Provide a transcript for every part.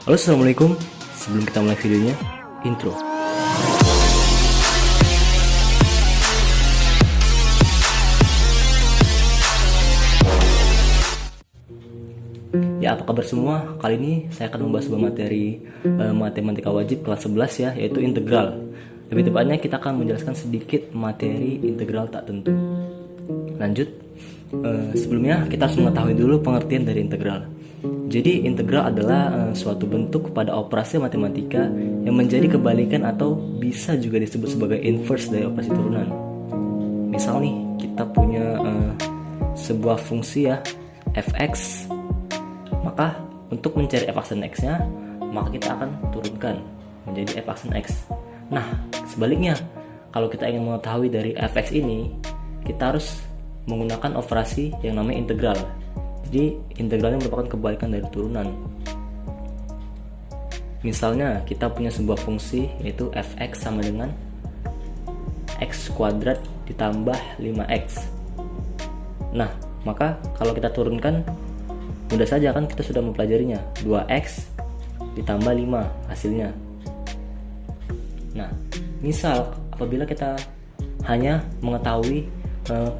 Halo, assalamualaikum. Sebelum kita mulai videonya, intro. Ya, apa kabar semua? Kali ini saya akan membahas sebuah materi matematika wajib kelas 11 ya, yaitu integral. Lebih tepatnya kita akan menjelaskan sedikit materi integral tak tentu. Lanjut. Sebelumnya kita harus mengetahui dulu pengertian dari integral. Jadi integral adalah suatu bentuk pada operasi matematika yang menjadi kebalikan atau bisa juga disebut sebagai inverse dari operasi turunan. Misal nih, kita punya sebuah fungsi ya, fx. Maka untuk mencari f aksen x-nya, maka kita akan turunkan menjadi f aksen x. Nah, sebaliknya, kalau kita ingin mengetahui dari fx ini, kita harus menggunakan operasi yang namanya integral. Jadi integralnya merupakan kebalikan dari turunan. Misalnya kita punya sebuah fungsi yaitu fx sama dengan x kuadrat ditambah 5x. Nah, maka kalau kita turunkan, mudah saja kan, kita sudah mempelajarinya. 2x ditambah 5 hasilnya. Nah, misal apabila kita hanya mengetahui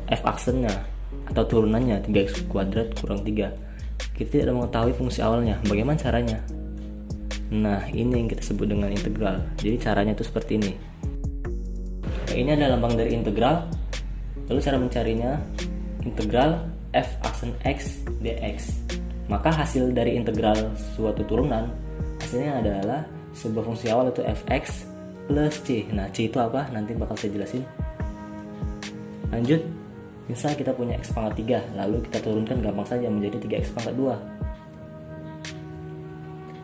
f aksennya atau turunannya 3x kuadrat kurang 3, kita tidak mengetahui fungsi awalnya. Bagaimana caranya? Nah, ini yang kita sebut dengan integral. Jadi caranya itu seperti ini. Ini adalah lambang dari integral. Lalu cara mencarinya, integral f aksen x dx. Maka hasil dari integral suatu turunan, hasilnya adalah sebuah fungsi awal yaitu fx plus c. Nah, c itu apa? Nanti bakal saya jelasin. Lanjut, misal kita punya x pangkat 3, lalu kita turunkan gampang saja menjadi 3x pangkat 2.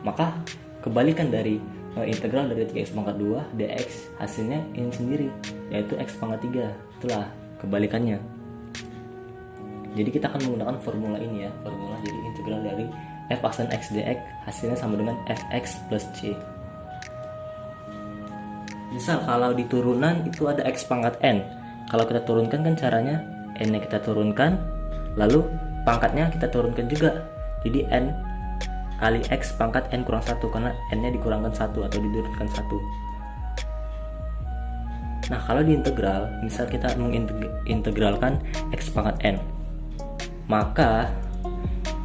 Maka kebalikan dari integral dari 3x pangkat 2 dx, hasilnya ini sendiri, yaitu x pangkat 3. Itulah kebalikannya. Jadi kita akan menggunakan formula ini ya, formula jadi integral dari f aksen x dx hasilnya sama dengan fx plus c. Misal kalau di turunan itu ada x pangkat n, kalau kita turunkan kan caranya n nya kita turunkan, lalu pangkatnya kita turunkan juga, jadi n kali x pangkat n kurang 1, karena n nya dikurangkan 1 atau diturunkan 1. Nah, kalau di integral, misal kita mengintegralkan x pangkat n, maka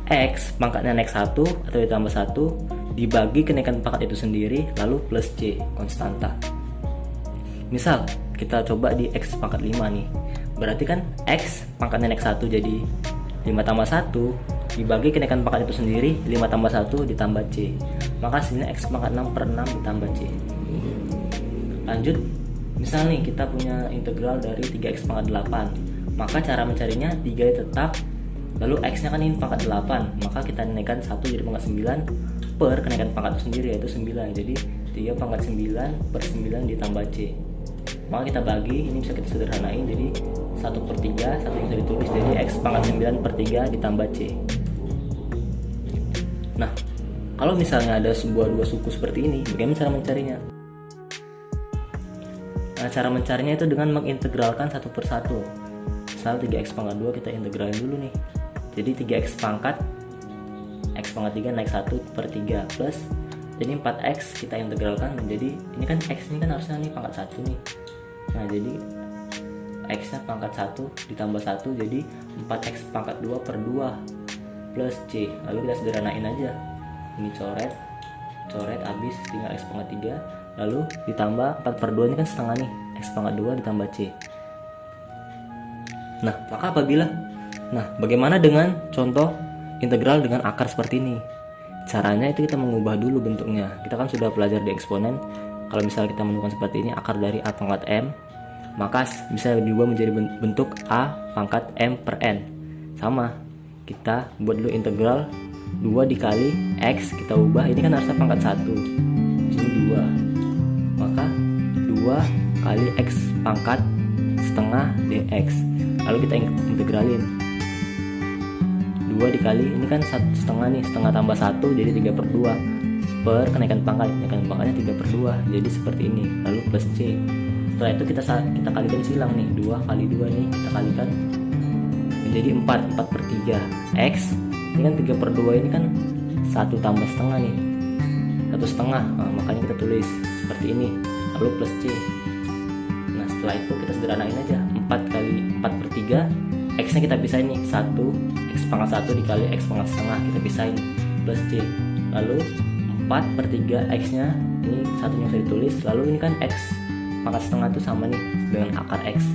x pangkatnya naik 1 atau ditambah 1 dibagi kenaikan pangkat itu sendiri, lalu plus c konstanta. Misal kita coba di x pangkat 5 nih, berarti kan x pangkatnya naik 1, jadi 5 tambah 1 dibagi kenaikan pangkat itu sendiri, 5 tambah 1 ditambah c, maka hasilnya x pangkat 6 per 6 ditambah c. Lanjut, misal nih kita punya integral dari 3x pangkat 8, maka cara mencarinya 3 tetap, lalu x nya kan ini pangkat 8, maka kita naikkan 1 jadi pangkat 9 per kenaikan pangkat itu sendiri yaitu 9, jadi 3 pangkat 9 per 9 ditambah c. Maka kita bagi, ini bisa kita sederhanain, jadi 1 per 3, 1 bisa ditulis jadi x pangkat 9 per 3 ditambah c. Nah, kalau misalnya ada sebuah dua suku seperti ini, bagaimana cara mencarinya? Nah, cara mencarinya itu dengan mengintegralkan satu per satu. Misal 3x pangkat 2 kita integralin dulu nih, jadi 3x pangkat x pangkat 3 naik 1 per 3 plus, jadi 4x kita integralkan menjadi, ini kan x ini kan harusnya nih pangkat 1 nih. Nah, jadi x nya pangkat 1 ditambah 1 jadi 4x pangkat 2 per 2 plus c. Lalu kita sederhanain aja, ini coret habis tinggal x pangkat 3, lalu ditambah 4 per 2 ini kan setengah nih, x pangkat 2 ditambah c. Nah, maka bagaimana dengan contoh integral dengan akar seperti ini? Caranya itu kita mengubah dulu bentuknya. Kita kan sudah belajar di eksponen, kalau misalnya kita menemukan seperti ini, akar dari a pangkat m, maka bisa diubah menjadi bentuk a pangkat m per n. Sama, kita buat dulu integral 2 dikali x, kita ubah, ini kan harusnya pangkat 1, sini 2, maka 2 kali x pangkat setengah dx, lalu kita integralin 2 dikali, ini kan setengah nih, setengah tambah 1 jadi 3 per 2 per kenaikan pangkatnya 3 per 2, jadi seperti ini, lalu plus c. Setelah itu kita kalikan silang nih, 2 kali 2 nih kita kalikan menjadi 4 per 3 x, ini kan 3 per 2 ini kan 1 tambah setengah nih, 1/2. Nah, makanya kita tulis seperti ini, lalu plus C. Nah setelah itu kita sederhanain aja, 4 kali 4/3, X nya kita pisahin nih, 1 X pangkat 1 dikali X pangkat setengah, kita pisahin, plus C. Lalu 4/3 X nya ini satunya bisa ditulis, lalu ini kan X pangkat setengah itu sama nih dengan akar X,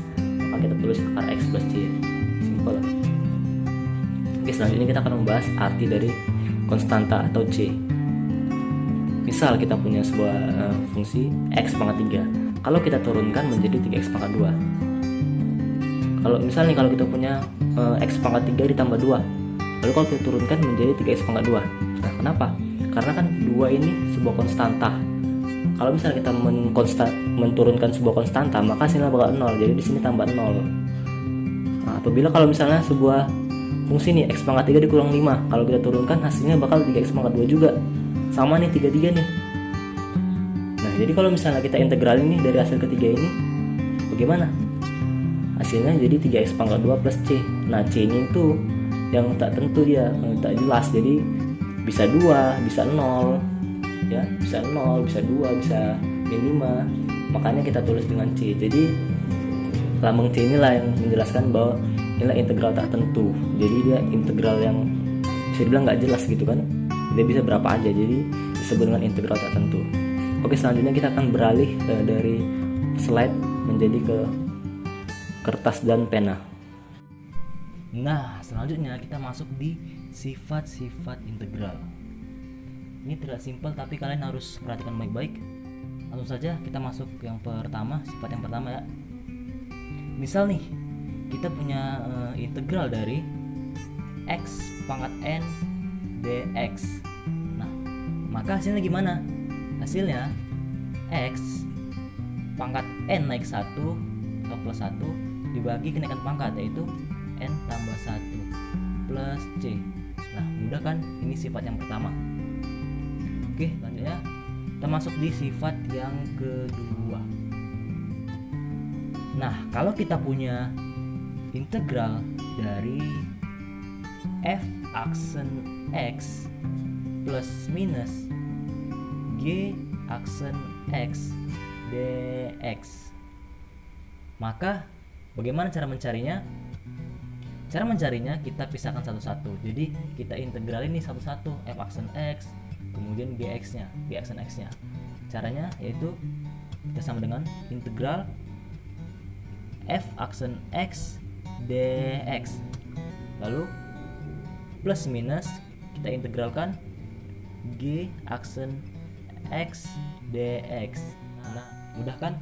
maka kita tulis akar X plus C. Simple. Oke, selanjutnya kita akan membahas arti dari konstanta atau C. Misal kita punya sebuah fungsi X pangkat 3, kalau kita turunkan menjadi 3X pangkat 2. Kalau misalnya kalau kita punya X pangkat 3 ditambah 2, lalu kalau kita turunkan menjadi 3X pangkat 2. Nah kenapa? Karena kan 2 ini sebuah konstanta. Kalau misalnya kita menurunkan sebuah konstanta, maka hasilnya bakal 0. Jadi di sini tambah 0. Nah, apabila kalau misalnya sebuah fungsi nih X pangkat 3 dikurang 5, kalau kita turunkan hasilnya bakal 3X pangkat 2 juga. Sama nih 3 nih. Nah jadi kalau misalnya kita integralin nih dari hasil ketiga ini, bagaimana? Hasilnya jadi 3X pangkat 2 plus C. Nah C nya itu yang tak tentu, dia tak jelas, jadi bisa 2, bisa 0 ya, bisa 0, bisa 2, bisa min 5. Makanya kita tulis dengan C. Jadi lambang C inilah yang menjelaskan bahwa inilah integral tak tentu. Jadi dia integral yang bisa dibilang nggak jelas gitu kan, dia bisa berapa aja, jadi disebut dengan integral tak tentu. Oke, selanjutnya kita akan beralih dari slide menjadi ke kertas dan pena. Nah, selanjutnya kita masuk di sifat-sifat integral. Ini tidak simpel, tapi kalian harus perhatikan baik-baik. Langsung saja kita masuk yang pertama, sifat yang pertama ya. Misal nih, kita punya integral dari X pangkat N dx. Nah, maka hasilnya gimana? Hasilnya X pangkat N naik 1 atau plus 1 dibagi kenaikan pangkat, yaitu N tambah 1 plus C. Nah, mudah kan? Ini sifat yang pertama. Oke, selanjutnya kita masuk di sifat yang kedua. Nah, kalau kita punya integral dari f aksen x plus minus g aksen x dx, maka bagaimana cara mencarinya? Cara mencarinya kita pisahkan satu-satu. Jadi kita integral ini satu-satu, f aksen x, kemudian gx nya, g aksen x nya. Caranya yaitu kita sama dengan integral f aksen x dx, lalu plus minus kita integralkan g aksen x dx. Nah, mudah kan?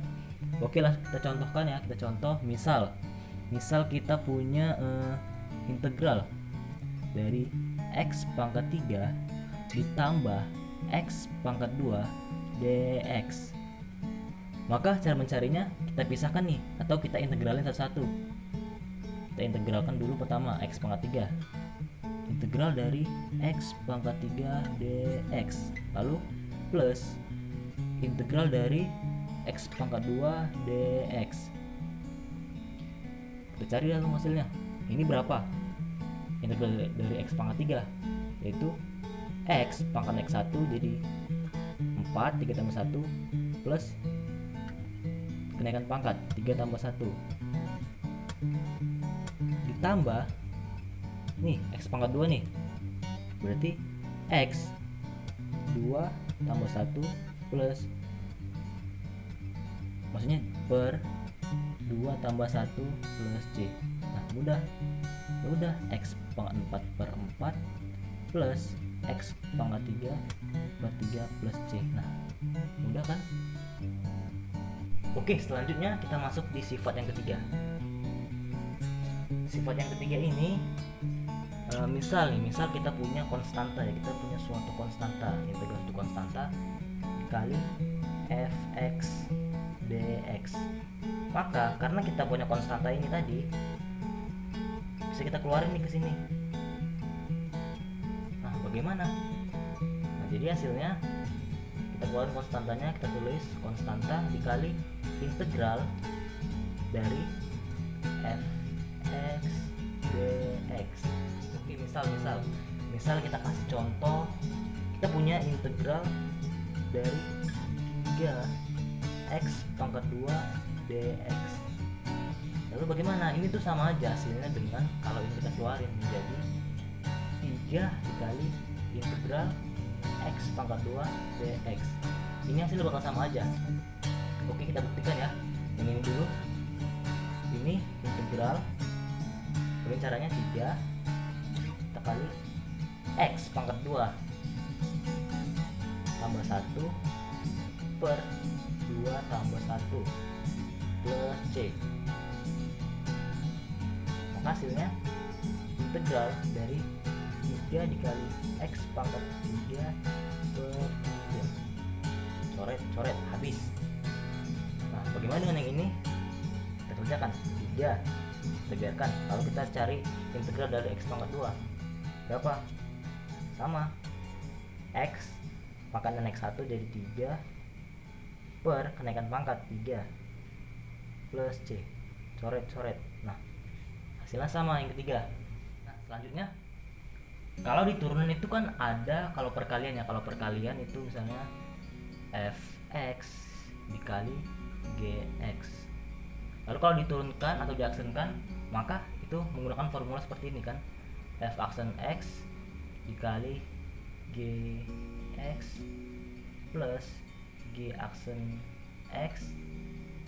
Oke lah, kita contohkan ya. Kita contoh, misal kita punya integral dari x pangkat 3 ditambah x pangkat 2 dx. Maka cara mencarinya kita pisahkan nih, atau kita integralin satu-satu. Kita integralkan dulu pertama x pangkat 3, integral dari x pangkat 3 dx, lalu plus integral dari x pangkat 2 dx. Kita cari langsung hasilnya. Ini berapa? Integral dari x pangkat 3 yaitu x pangkat x 1, jadi 4, 3 tambah 1 plus kenaikan pangkat 3 tambah 1 ditambah nih x pangkat 2 nih, berarti x 2 tambah 1 plus, maksudnya per 2 tambah 1 plus C. Nah, mudah. Ya udah, x pangkat 4 per 4 plus x pangkat 3 per 3 plus C. Nah, mudah kan? Oke, selanjutnya kita masuk di sifat yang ketiga. Sifat yang ketiga ini misal kita punya konstanta ya, kita punya suatu konstanta, integral suatu konstanta dikali fx dx. Maka karena kita punya konstanta ini tadi, bisa kita keluarin nih ke sini. Nah, bagaimana? Nah, jadi hasilnya kita keluarin konstantanya, kita tulis konstanta dikali integral dari fx dx. Oke, misal kita kasih contoh, kita punya integral dari 3x pangkat 2 dx. Lalu bagaimana? Ini tuh sama aja hasilnya dengan kalau ini kita keluarin menjadi 3 dikali integral x pangkat 2 dx. Ini hasilnya bakal sama aja. Oke, kita buktikan ya. Yang ini dulu. Ini integral. Kemudian caranya 3 kita kali x pangkat 2 tambah 1 per 2 tambah 1 plus c. Maka hasilnya integral dari 3 dikali x pangkat 3 per 3. Coret habis. Nah, bagaimana dengan yang ini? Kita kerjakan 3, kita biarkan. Lalu kita cari integral dari x pangkat 2 berapa? Sama, x pangkat naik 1 jadi 3 per kenaikan pangkat 3 plus c. Coret. Nah, hasilnya sama yang ketiga. Nah, selanjutnya kalau diturunin itu kan ada kalau perkalian ya. Kalau perkalian itu misalnya fx dikali gx. Lalu kalau diturunkan atau diaksenkan, maka itu menggunakan formula seperti ini kan. F aksen x dikali gx plus g aksen x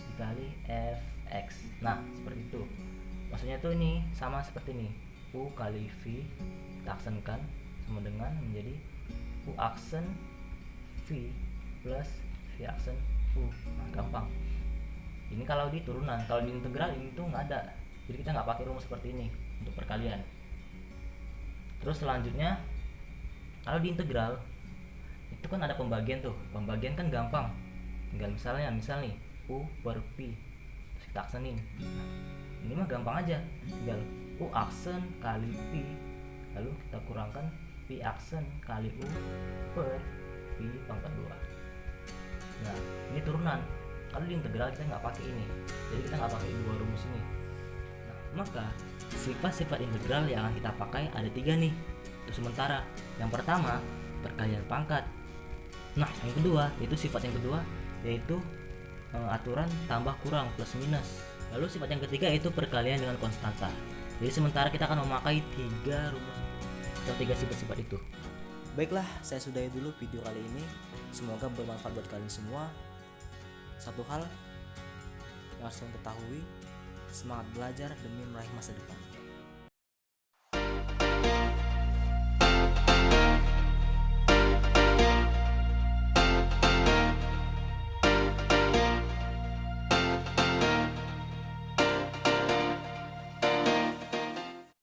dikali fx. Nah, seperti itu. Maksudnya tuh ini sama seperti ini. U kali V kita aksenkan sama dengan menjadi U aksen V plus V aksen U. Nah, gampang. Ini kalau di turunan. Kalau di integral ini tuh nggak ada. Jadi kita nggak pakai rumus seperti ini untuk perkalian. Terus selanjutnya kalau di integral itu kan ada pembagian tuh. Pembagian kan gampang. Tinggal misal nih U per P terus kita aksenin. Nah, ini mah gampang aja. Tinggal U aksen kali P lalu kita kurangkan P aksen kali U per P pangkat 2. Nah, ini turunan. Kalau di integral kita nggak pakai ini, jadi kita nggak pakai dua rumus ini. Nah, maka sifat-sifat integral yang akan kita pakai ada 3 nih untuk sementara. Yang pertama perkalian pangkat. Nah, yang kedua yaitu sifat yang kedua yaitu aturan tambah kurang plus minus. Lalu sifat yang ketiga yaitu perkalian dengan konstanta. Jadi sementara kita akan memakai 3 rumus atau 3 sifat-sifat itu. Baiklah, saya sudahi dulu video kali ini. Semoga bermanfaat buat kalian semua. Satu hal yang harus kalian ketahui, semangat belajar demi meraih masa depan.